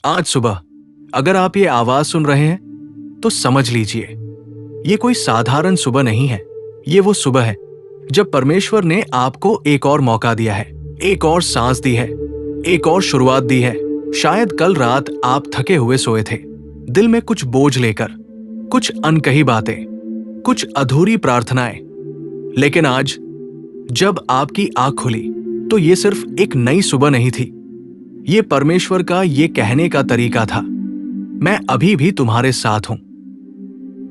आज सुबह अगर आप ये आवाज सुन रहे हैं तो समझ लीजिए, ये कोई साधारण सुबह नहीं है। ये वो सुबह है जब परमेश्वर ने आपको एक और मौका दिया है, एक और सांस दी है, एक और शुरुआत दी है। शायद कल रात आप थके हुए सोए थे, दिल में कुछ बोझ लेकर, कुछ अनकही बातें, कुछ अधूरी प्रार्थनाएं। लेकिन आज जब आपकी आंख खुली तो ये सिर्फ एक नई सुबह नहीं थी, ये परमेश्वर का ये कहने का तरीका था, मैं अभी भी तुम्हारे साथ हूं।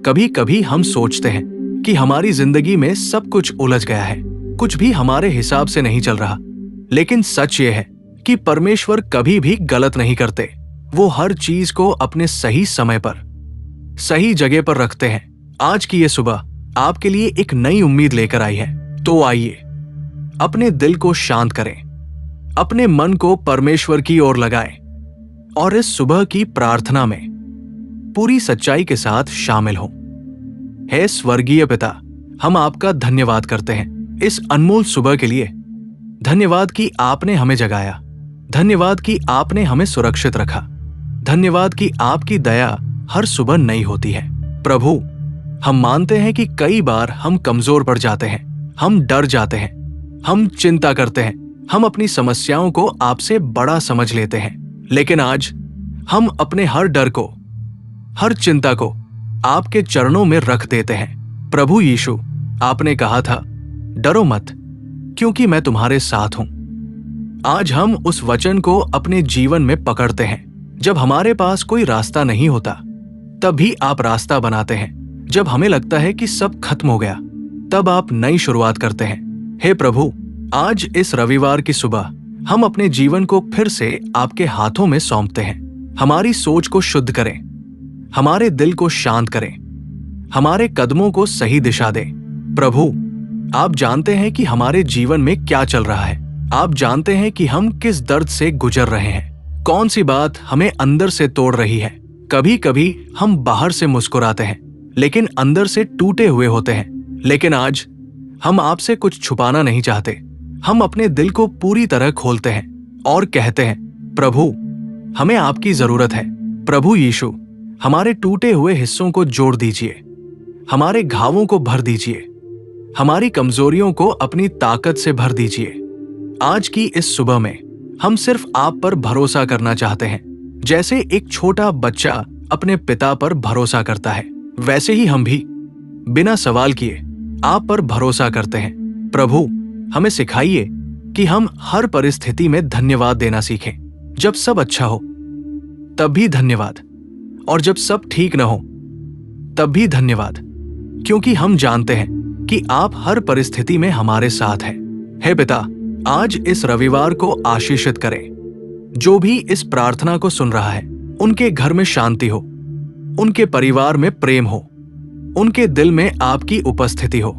कभी कभी हम सोचते हैं कि हमारी जिंदगी में सब कुछ उलझ गया है, कुछ भी हमारे हिसाब से नहीं चल रहा। लेकिन सच ये है कि परमेश्वर कभी भी गलत नहीं करते। वो हर चीज को अपने सही समय पर, सही जगह पर रखते हैं। आज की ये सुबह आपके लिए एक नई उम्मीद लेकर आई है। तो आइए अपने दिल को शांत करें, अपने मन को परमेश्वर की ओर लगाएं और इस सुबह की प्रार्थना में पूरी सच्चाई के साथ शामिल हों। हे स्वर्गीय पिता, हम आपका धन्यवाद करते हैं इस अनमोल सुबह के लिए। धन्यवाद कि आपने हमें जगाया, धन्यवाद कि आपने हमें सुरक्षित रखा, धन्यवाद कि आपकी दया हर सुबह नई होती है। प्रभु, हम मानते हैं कि कई बार हम कमजोर पड़ जाते हैं, हम डर जाते हैं, हम चिंता करते हैं, हम अपनी समस्याओं को आपसे बड़ा समझ लेते हैं। लेकिन आज हम अपने हर डर को, हर चिंता को आपके चरणों में रख देते हैं। प्रभु यीशु, आपने कहा था, डरो मत क्योंकि मैं तुम्हारे साथ हूं। आज हम उस वचन को अपने जीवन में पकड़ते हैं। जब हमारे पास कोई रास्ता नहीं होता, तब भी आप रास्ता बनाते हैं। जब हमें लगता है कि सब खत्म हो गया, तब आप नई शुरुआत करते हैं। हे प्रभु, आज इस रविवार की सुबह हम अपने जीवन को फिर से आपके हाथों में सौंपते हैं। हमारी सोच को शुद्ध करें, हमारे दिल को शांत करें, हमारे कदमों को सही दिशा दें। प्रभु, आप जानते हैं कि हमारे जीवन में क्या चल रहा है। आप जानते हैं कि हम किस दर्द से गुजर रहे हैं, कौन सी बात हमें अंदर से तोड़ रही है। कभी कभी हम बाहर से मुस्कुराते हैं लेकिन अंदर से टूटे हुए होते हैं। लेकिन आज हम आपसे कुछ छुपाना नहीं चाहते। हम अपने दिल को पूरी तरह खोलते हैं और कहते हैं, प्रभु, हमें आपकी जरूरत है। प्रभु यीशु, हमारे टूटे हुए हिस्सों को जोड़ दीजिए, हमारे घावों को भर दीजिए, हमारी कमजोरियों को अपनी ताकत से भर दीजिए। आज की इस सुबह में हम सिर्फ आप पर भरोसा करना चाहते हैं। जैसे एक छोटा बच्चा अपने पिता पर भरोसा करता है, वैसे ही हम भी बिना सवाल किए आप पर भरोसा करते हैं। प्रभु, हमें सिखाइए कि हम हर परिस्थिति में धन्यवाद देना सीखें। जब सब अच्छा हो तब भी धन्यवाद, और जब सब ठीक न हो तब भी धन्यवाद, क्योंकि हम जानते हैं कि आप हर परिस्थिति में हमारे साथ हैं। हे पिता, आज इस रविवार को आशीषित करें। जो भी इस प्रार्थना को सुन रहा है, उनके घर में शांति हो, उनके परिवार में प्रेम हो, उनके दिल में आपकी उपस्थिति हो।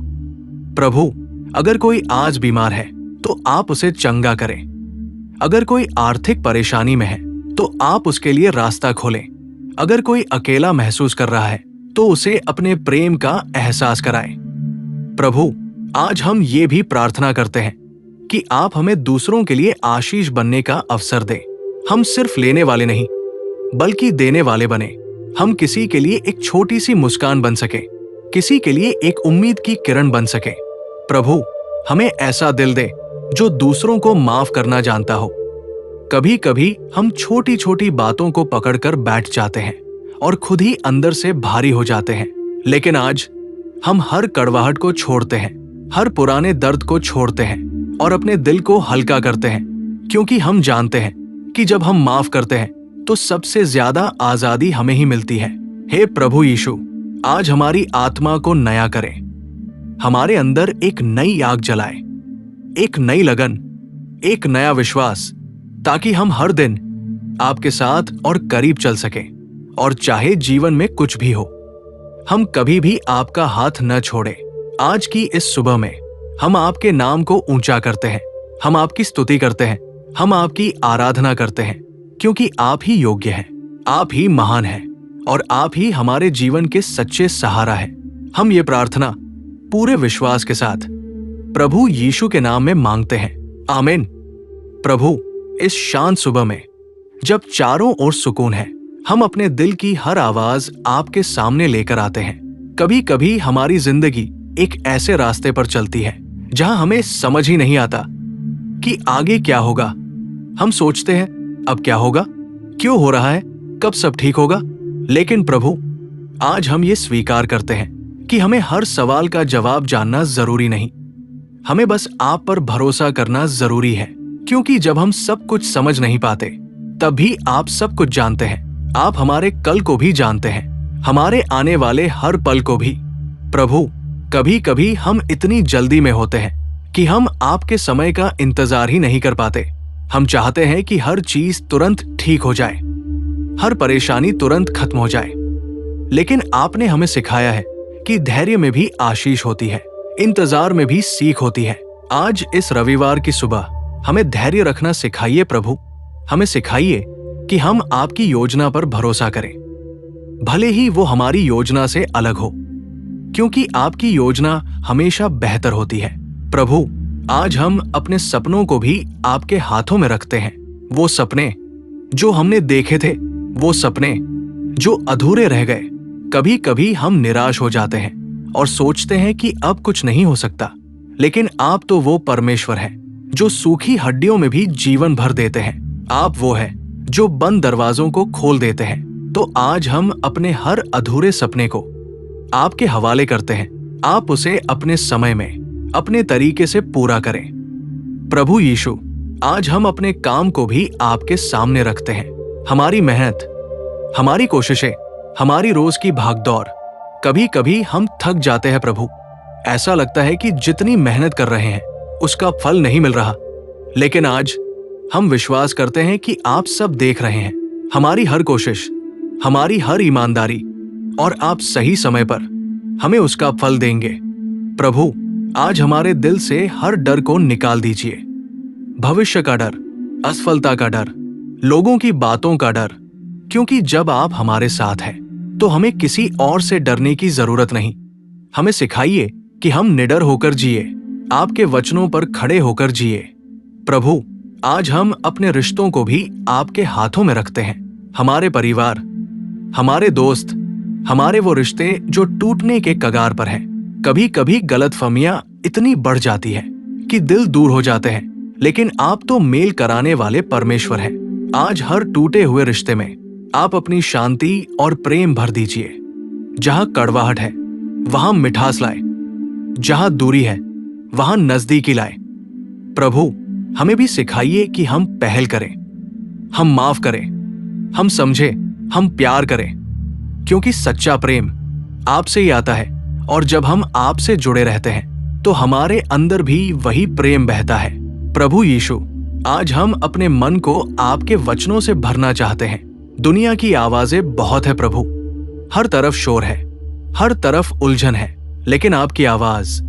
प्रभु, अगर कोई आज बीमार है तो आप उसे चंगा करें। अगर कोई आर्थिक परेशानी में है तो आप उसके लिए रास्ता खोलें। अगर कोई अकेला महसूस कर रहा है तो उसे अपने प्रेम का एहसास कराएं। प्रभु, आज हम ये भी प्रार्थना करते हैं कि आप हमें दूसरों के लिए आशीष बनने का अवसर दें। हम सिर्फ लेने वाले नहीं बल्कि देने वाले बने। हम किसी के लिए एक छोटी सी मुस्कान बन सके, किसी के लिए एक उम्मीद की किरण बन सके। प्रभु, हमें ऐसा दिल दे जो दूसरों को माफ करना जानता हो। कभी कभी हम छोटी छोटी बातों को पकड़कर बैठ जाते हैं और खुद ही अंदर से भारी हो जाते हैं। लेकिन आज हम हर कड़वाहट को छोड़ते हैं, हर पुराने दर्द को छोड़ते हैं और अपने दिल को हल्का करते हैं, क्योंकि हम जानते हैं कि जब हम माफ करते हैं तो सबसे ज्यादा आजादी हमें ही मिलती है। हे प्रभु यीशु, आज हमारी आत्मा को नया करें, हमारे अंदर एक नई आग जलाएं, एक नई लगन, एक नया विश्वास, ताकि हम हर दिन आपके साथ और करीब चल सकें। और चाहे जीवन में कुछ भी हो, हम कभी भी आपका हाथ न छोड़ें। आज की इस सुबह में हम आपके नाम को ऊंचा करते हैं, हम आपकी स्तुति करते हैं, हम आपकी आराधना करते हैं, क्योंकि आप ही योग्य हैं, आप ही महान हैं और आप ही हमारे जीवन के सच्चे सहारा हैं। हम ये प्रार्थना पूरे विश्वास के साथ प्रभु यीशु के नाम में मांगते हैं। आमीन। प्रभु, इस शांत सुबह में जब चारों ओर सुकून है, हम अपने दिल की हर आवाज आपके सामने लेकर आते हैं। कभी कभी हमारी जिंदगी एक ऐसे रास्ते पर चलती है जहां हमें समझ ही नहीं आता कि आगे क्या होगा। हम सोचते हैं अब क्या होगा, क्यों हो रहा है, कब सब ठीक होगा। लेकिन प्रभु, आज हम ये स्वीकार करते हैं कि हमें हर सवाल का जवाब जानना जरूरी नहीं। हमें बस आप पर भरोसा करना जरूरी है, क्योंकि जब हम सब कुछ समझ नहीं पाते तब भी आप सब कुछ जानते हैं। आप हमारे कल को भी जानते हैं, हमारे आने वाले हर पल को भी। प्रभु, कभी कभी हम इतनी जल्दी में होते हैं कि हम आपके समय का इंतजार ही नहीं कर पाते। हम चाहते हैं कि हर चीज तुरंत ठीक हो जाए, हर परेशानी तुरंत खत्म हो जाए। लेकिन आपने हमें सिखाया है कि धैर्य में भी आशीष होती है, इंतजार में भी सीख होती है। आज इस रविवार की सुबह हमें धैर्य रखना सिखाइए प्रभु। हमें सिखाइए कि हम आपकी योजना पर भरोसा करें, भले ही वो हमारी योजना से अलग हो, क्योंकि आपकी योजना हमेशा बेहतर होती है। प्रभु, आज हम अपने सपनों को भी आपके हाथों में रखते हैं। वो सपने जो हमने देखे थे, वो सपने जो अधूरे रह गए। कभी कभी हम निराश हो जाते हैं और सोचते हैं कि अब कुछ नहीं हो सकता, लेकिन आप तो वो परमेश्वर हैं जो सूखी हड्डियों में भी जीवन भर देते हैं। आप वो हैं जो बंद दरवाजों को खोल देते हैं। तो आज हम अपने हर अधूरे सपने को आपके हवाले करते हैं। आप उसे अपने समय में, अपने तरीके से पूरा करें। प्रभु यीशु, आज हम अपने काम को भी आपके सामने रखते हैं। हमारी मेहनत, हमारी कोशिशें, हमारी रोज की भागदौड़, कभी कभी हम थक जाते हैं प्रभु। ऐसा लगता है कि जितनी मेहनत कर रहे हैं उसका फल नहीं मिल रहा। लेकिन आज हम विश्वास करते हैं कि आप सब देख रहे हैं, हमारी हर कोशिश, हमारी हर ईमानदारी, और आप सही समय पर हमें उसका फल देंगे। प्रभु, आज हमारे दिल से हर डर को निकाल दीजिए। भविष्य का डर, असफलता का डर, लोगों की बातों का डर, क्योंकि जब आप हमारे साथ हैं तो हमें किसी और से डरने की जरूरत नहीं। हमें सिखाइए कि हम निडर होकर जिए, आपके वचनों पर खड़े होकर जिए। प्रभु, आज हम अपने रिश्तों को भी आपके हाथों में रखते हैं। हमारे परिवार, हमारे दोस्त, हमारे वो रिश्ते जो टूटने के कगार पर हैं। कभी कभी गलतफहमियां इतनी बढ़ जाती है कि दिल दूर हो जाते हैं, लेकिन आप तो मेल कराने वाले परमेश्वर हैं। आज हर टूटे हुए रिश्ते में आप अपनी शांति और प्रेम भर दीजिए। जहां कड़वाहट है वहां मिठास लाए, जहां दूरी है वहां नजदीकी लाए। प्रभु, हमें भी सिखाइए कि हम पहल करें, हम माफ करें, हम समझें, हम प्यार करें, क्योंकि सच्चा प्रेम आपसे ही आता है। और जब हम आपसे जुड़े रहते हैं तो हमारे अंदर भी वही प्रेम बहता है। प्रभु यीशु, आज हम अपने मन को आपके वचनों से भरना चाहते हैं। दुनिया की आवाजें बहुत है प्रभु, हर तरफ शोर है, हर तरफ उलझन है, लेकिन आपकी आवाज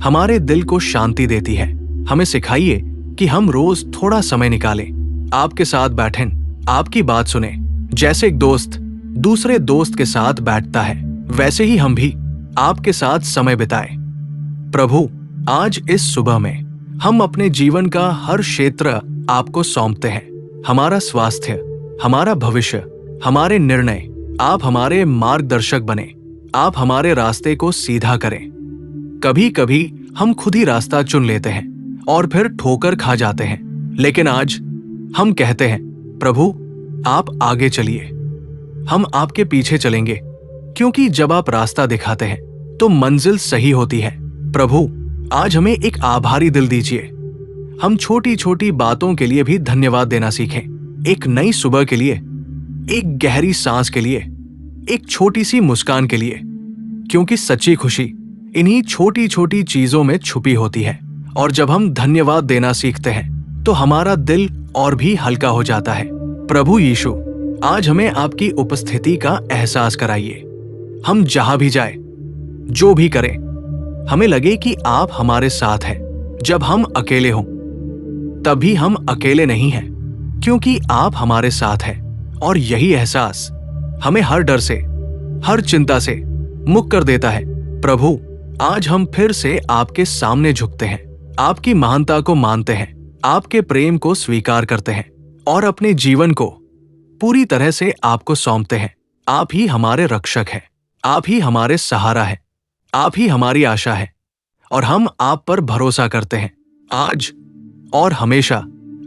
हमारे दिल को शांति देती है। हमें सिखाइए कि हम रोज थोड़ा समय निकालें, आपके साथ बैठें, आपकी बात सुने। जैसे एक दोस्त दूसरे दोस्त के साथ बैठता है, वैसे ही हम भी आपके साथ समय बिताएं। प्रभु, आज इस सुबह में हम अपने जीवन का हर क्षेत्र आपको सौंपते हैं। हमारा स्वास्थ्य, हमारा भविष्य, हमारे निर्णय, आप हमारे मार्गदर्शक बने। आप हमारे रास्ते को सीधा करें। कभी कभी हम खुद ही रास्ता चुन लेते हैं और फिर ठोकर खा जाते हैं, लेकिन आज हम कहते हैं प्रभु, आप आगे चलिए, हम आपके पीछे चलेंगे, क्योंकि जब आप रास्ता दिखाते हैं तो मंजिल सही होती है। प्रभु, आज हमें एक आभारी दिल दीजिए। हम छोटी छोटी बातों के लिए भी धन्यवाद देना सीखें। एक नई सुबह के लिए, एक गहरी सांस के लिए, एक छोटी सी मुस्कान के लिए, क्योंकि सच्ची खुशी इन्हीं छोटी छोटी चीजों में छुपी होती है। और जब हम धन्यवाद देना सीखते हैं तो हमारा दिल और भी हल्का हो जाता है। प्रभु यीशु, आज हमें आपकी उपस्थिति का एहसास कराइए। हम जहां भी जाए, जो भी करें, हमें लगे कि आप हमारे साथ हैं। जब हम अकेले हों तभी हम अकेले नहीं हैं, क्योंकि आप हमारे साथ हैं। और यही एहसास हमें हर डर से, हर चिंता से मुक्त कर देता है। प्रभु, आज हम फिर से आपके सामने झुकते हैं, आपकी महानता को मानते हैं, आपके प्रेम को स्वीकार करते हैं और अपने जीवन को पूरी तरह से आपको सौंपते हैं। आप ही हमारे रक्षक हैं, आप ही हमारे सहारा हैं, आप ही हमारी आशा है और हम आप पर भरोसा करते हैं। आज और हमेशा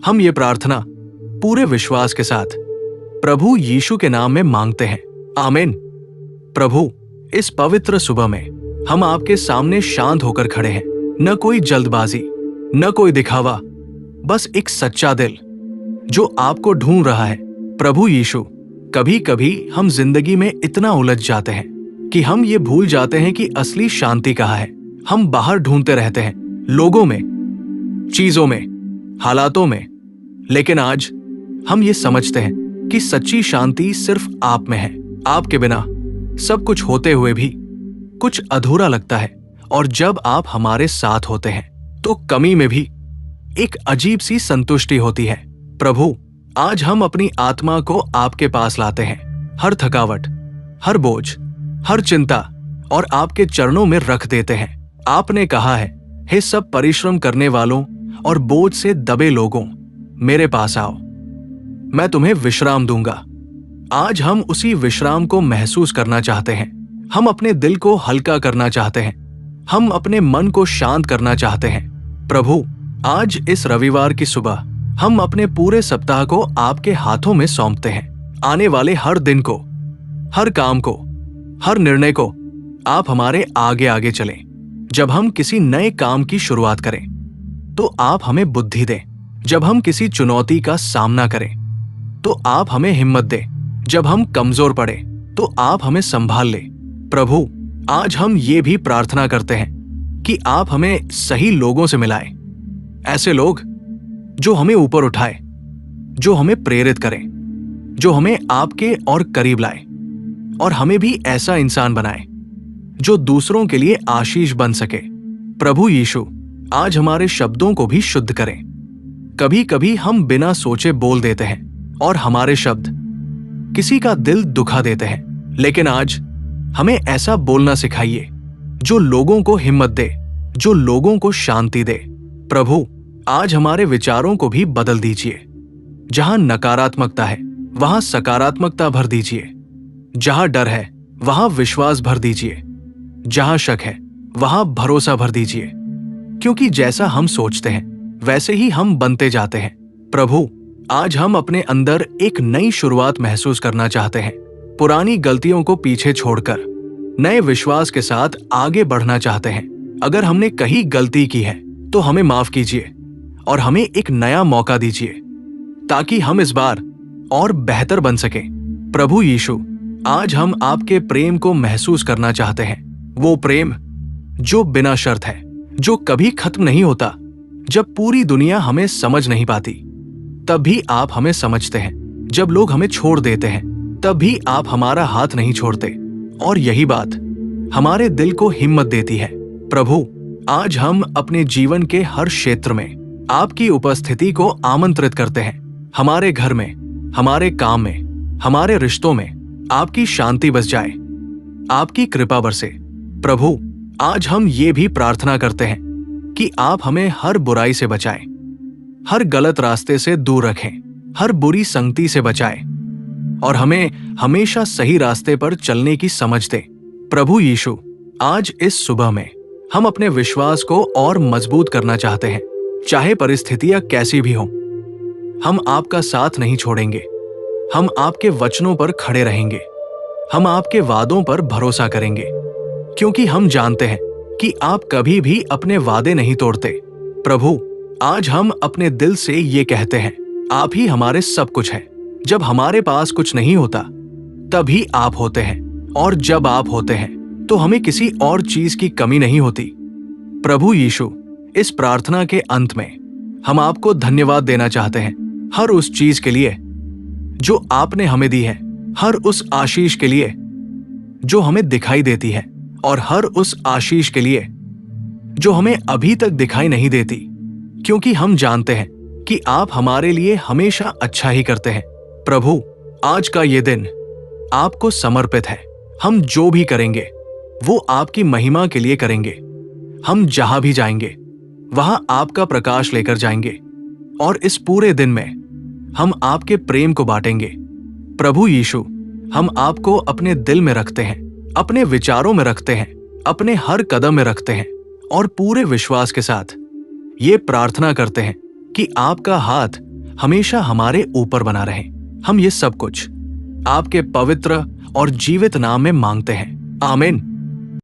हम ये प्रार्थना पूरे विश्वास के साथ प्रभु यीशु के नाम में मांगते हैं। आमीन। प्रभु, इस पवित्र सुबह में हम आपके सामने शांत होकर खड़े हैं। न कोई जल्दबाजी, न कोई दिखावा, बस एक सच्चा दिल जो आपको ढूंढ रहा है। प्रभु यीशु, कभी कभी हम जिंदगी में इतना उलझ जाते हैं कि हम ये भूल जाते हैं कि असली शांति कहाँ है। हम बाहर ढूंढते रहते हैं, लोगों में, चीजों में, हालातों में, लेकिन आज हम ये समझते हैं कि सच्ची शांति सिर्फ आप में है। आपके बिना सब कुछ होते हुए भी कुछ अधूरा लगता है, और जब आप हमारे साथ होते हैं तो कमी में भी एक अजीब सी संतुष्टि होती है। प्रभु, आज हम अपनी आत्मा को आपके पास लाते हैं। हर थकावट, हर बोझ, हर चिंता और आपके चरणों में रख देते हैं। आपने कहा है, हे सब परिश्रम करने वालों और बोझ से दबे लोगों, मेरे पास आओ, मैं तुम्हें विश्राम दूंगा। आज हम उसी विश्राम को महसूस करना चाहते हैं। हम अपने दिल को हल्का करना चाहते हैं, हम अपने मन को शांत करना चाहते हैं। प्रभु, आज इस रविवार की सुबह हम अपने पूरे सप्ताह को आपके हाथों में सौंपते हैं। आने वाले हर दिन को, हर काम को, हर निर्णय को आप हमारे आगे आगे चलें। जब हम किसी नए काम की शुरुआत करें तो आप हमें बुद्धि दें। जब हम किसी चुनौती का सामना करें तो आप हमें हिम्मत दें। जब हम कमजोर पड़े तो आप हमें संभाल लें। प्रभु, आज हम ये भी प्रार्थना करते हैं कि आप हमें सही लोगों से मिलाएं। ऐसे लोग जो हमें ऊपर उठाए, जो हमें प्रेरित करें, जो हमें आपके और करीब लाए, और हमें भी ऐसा इंसान बनाए जो दूसरों के लिए आशीष बन सके। प्रभु यीशु, आज हमारे शब्दों को भी शुद्ध करें। कभी कभी हम बिना सोचे बोल देते हैं और हमारे शब्द किसी का दिल दुखा देते हैं, लेकिन आज हमें ऐसा बोलना सिखाइए जो लोगों को हिम्मत दे, जो लोगों को शांति दे। प्रभु, आज हमारे विचारों को भी बदल दीजिए। जहां नकारात्मकता है वहां सकारात्मकता भर दीजिए। जहां डर है वहां विश्वास भर दीजिए। जहां शक है वहां भरोसा भर दीजिए, क्योंकि जैसा हम सोचते हैं वैसे ही हम बनते जाते हैं। प्रभु, आज हम अपने अंदर एक नई शुरुआत महसूस करना चाहते हैं। पुरानी गलतियों को पीछे छोड़कर नए विश्वास के साथ आगे बढ़ना चाहते हैं। अगर हमने कहीं गलती की है तो हमें माफ कीजिए और हमें एक नया मौका दीजिए ताकि हम इस बार और बेहतर बन सकें। प्रभु यीशु, आज हम आपके प्रेम को महसूस करना चाहते हैं। वो प्रेम जो बिना शर्त है, जो कभी खत्म नहीं होता। जब पूरी दुनिया हमें समझ नहीं पाती तब भी आप हमें समझते हैं। जब लोग हमें छोड़ देते हैं तब भी आप हमारा हाथ नहीं छोड़ते, और यही बात हमारे दिल को हिम्मत देती है। प्रभु, आज हम अपने जीवन के हर क्षेत्र में आपकी उपस्थिति को आमंत्रित करते हैं। हमारे घर में, हमारे काम में, हमारे रिश्तों में आपकी शांति बस जाए, आपकी कृपा बरसे। प्रभु, आज हम ये भी प्रार्थना करते हैं कि आप हमें हर बुराई से बचाएं, हर गलत रास्ते से दूर रखें, हर बुरी संगति से बचाएं और हमें हमेशा सही रास्ते पर चलने की समझ दें। प्रभु यीशु, आज इस सुबह में हम अपने विश्वास को और मजबूत करना चाहते हैं। चाहे परिस्थितियां कैसी भी हों, हम आपका साथ नहीं छोड़ेंगे। हम आपके वचनों पर खड़े रहेंगे, हम आपके वादों पर भरोसा करेंगे, क्योंकि हम जानते हैं कि आप कभी भी अपने वादे नहीं तोड़ते। प्रभु, आज हम अपने दिल से ये कहते हैं, आप ही हमारे सब कुछ हैं। जब हमारे पास कुछ नहीं होता तभी आप होते हैं, और जब आप होते हैं तो हमें किसी और चीज की कमी नहीं होती। प्रभु यीशु, इस प्रार्थना के अंत में हम आपको धन्यवाद देना चाहते हैं हर उस चीज के लिए जो आपने हमें दी है, हर उस आशीष के लिए जो हमें दिखाई देती है, और हर उस आशीष के लिए जो हमें अभी तक दिखाई नहीं देती, क्योंकि हम जानते हैं कि आप हमारे लिए हमेशा अच्छा ही करते हैं। प्रभु, आज का ये दिन आपको समर्पित है। हम जो भी करेंगे वो आपकी महिमा के लिए करेंगे। हम जहां भी जाएंगे वहां आपका प्रकाश लेकर जाएंगे, और इस पूरे दिन में हम आपके प्रेम को बांटेंगे। प्रभु यीशु, हम आपको अपने दिल में रखते हैं, अपने विचारों में रखते हैं, अपने हर कदम में रखते हैं और पूरे विश्वास के साथ ये प्रार्थना करते हैं कि आपका हाथ हमेशा हमारे ऊपर बना रहे। हम ये सब कुछ आपके पवित्र और जीवित नाम में मांगते हैं। आमीन।